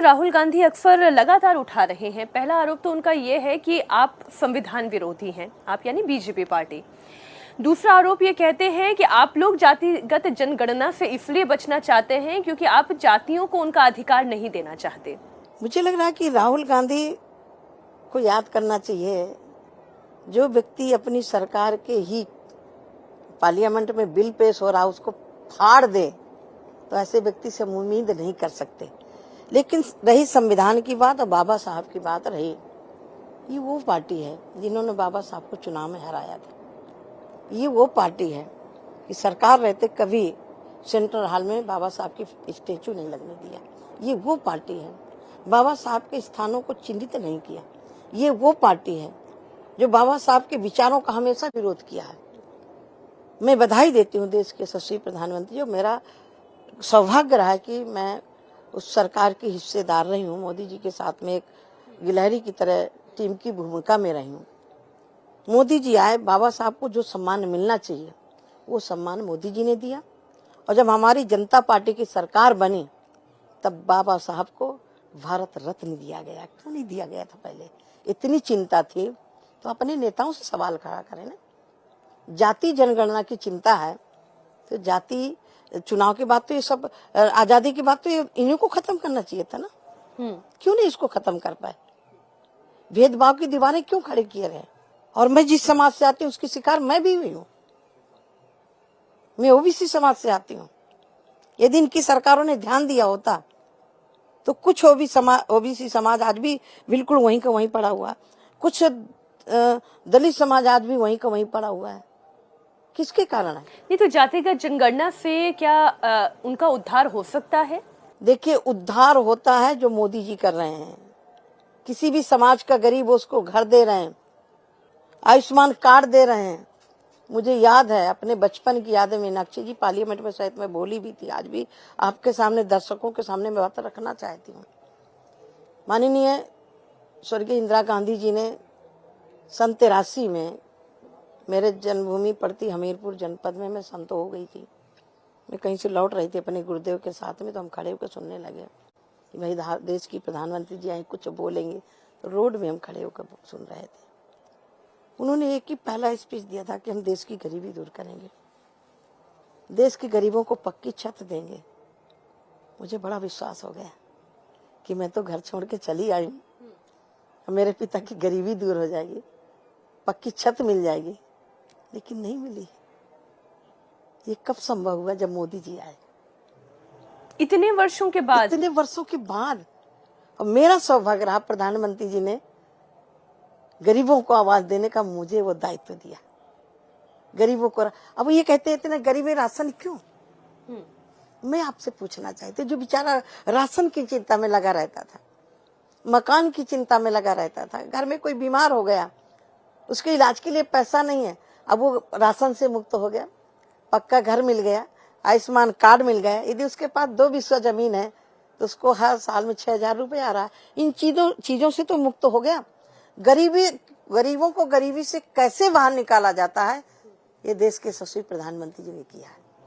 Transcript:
राहुल गांधी अक्सर लगातार उठा रहे हैं। पहला आरोप तो उनका ये है कि आप संविधान विरोधी हैं, आप यानी बीजेपी पार्टी। दूसरा आरोप ये कहते हैं कि आप लोग जातिगत जनगणना से इसलिए बचना चाहते हैं क्योंकि आप जातियों को उनका अधिकार नहीं देना चाहते। मुझे लग रहा है कि राहुल गांधी को याद करना चाहिए, जो व्यक्ति अपनी सरकार के ही पार्लियामेंट में बिल पेश हो रहा उसको फाड़ दे, तो ऐसे व्यक्ति से उम्मीद नहीं कर सकते। लेकिन रही संविधान की बात और बाबा साहब की बात रही, ये वो पार्टी है जिन्होंने बाबा साहब को चुनाव में हराया था। ये वो पार्टी है कि सरकार रहते कभी सेंट्रल हॉल में बाबा साहब की स्टेचू नहीं लगने दिया। ये वो पार्टी है बाबा साहब के स्थानों को चिन्हित नहीं किया। ये वो पार्टी है जो बाबा साहब के विचारों का हमेशा विरोध किया है। मैं बधाई देती हूँ देश के यशस्वी प्रधानमंत्री, जो मेरा सौभाग्य रहा है कि मैं उस सरकार की हिस्सेदार रही हूँ। मोदी जी के साथ में एक गिलहरी की तरह टीम की भूमिका में रही हूँ। मोदी जी आए, बाबा साहब को जो सम्मान मिलना चाहिए वो सम्मान मोदी जी ने दिया, और जब हमारी जनता पार्टी की सरकार बनी तब बाबा साहब को भारत रत्न दिया गया। क्यों नहीं दिया गया था पहले? इतनी चिंता थी तो अपने नेताओं से सवाल खड़ा करें ना। जाति जनगणना की चिंता है तो जाति चुनाव की बात तो ये सब, आजादी की बात तो ये इन्हीं को खत्म करना चाहिए था ना। क्यों नहीं इसको खत्म कर पाए? भेदभाव की दीवारें क्यों खड़े किए रहे? और मैं जिस समाज से आती हूँ उसकी शिकार मैं भी हुई हूँ। मैं ओबीसी समाज से आती हूँ। यदि इनकी सरकारों ने ध्यान दिया होता तो कुछ ओबीसी समाज आज भी बिल्कुल वहीं का वहीं पड़ा हुआ है। कुछ दलित समाज आज भी वहीं का वहीं पड़ा हुआ है। किसके कारण है? नहीं तो जातिगत जनगणना से क्या उनका उद्धार हो सकता है? देखिए, उद्धार होता है जो मोदी जी कर रहे हैं। किसी भी समाज का गरीब उसको घर दे रहे हैं, आयुष्मान कार्ड दे रहे हैं। मुझे याद है, अपने बचपन की यादें मीनाक्षी जी पार्लियामेंट में शायद मैं बोली भी थी, आज भी आपके सामने दर्शकों के सामने मैं बात रखना चाहती हूँ। माननीय स्वर्गीय इंदिरा गांधी जी ने सन 83 में मेरे जन्मभूमि पड़ती हमीरपुर जनपद में मैं संत हो गई थी। मैं कहीं से लौट रही थी अपने गुरुदेव के साथ में, तो हम खड़े होकर सुनने लगे कि भाई देश की प्रधानमंत्री जी आए कुछ बोलेंगे, तो रोड में हम खड़े होकर सुन रहे थे। उन्होंने एक ही पहला स्पीच दिया था कि हम देश की गरीबी दूर करेंगे, देश के गरीबों को पक्की छत देंगे। मुझे बड़ा विश्वास हो गया कि मैं तो घर छोड़ के चली आई हूँ, मेरे पिता की गरीबी दूर हो जाएगी, पक्की छत मिल जाएगी। लेकिन नहीं मिली। ये कब संभव हुआ? जब मोदी जी आए। इतने वर्षों के बाद। इतने वर्षों के बाद। और मेरा सौभाग्य रहा, प्रधानमंत्री जी ने गरीबों को आवाज देने का मुझे वो दायित्व दिया। गरीबों को अब ये कहते हैं इतने गरीब है, राशन क्यों? मैं आपसे पूछना चाहती, जो बेचारा राशन की चिंता में लगा रहता था, मकान की चिंता में लगा रहता था, घर में कोई बीमार हो गया, उसके इलाज के लिए पैसा नहीं है, अब वो राशन से मुक्त हो गया, पक्का घर मिल गया, आयुष्मान कार्ड मिल गया। यदि उसके पास 2 बिस्सा जमीन है तो उसको हर साल में 6,000 रुपए आ रहा है। इन चीजों से तो मुक्त हो गया। गरीबों को गरीबी से कैसे बाहर निकाला जाता है, ये देश के यशस्वी प्रधानमंत्री जी ने किया है।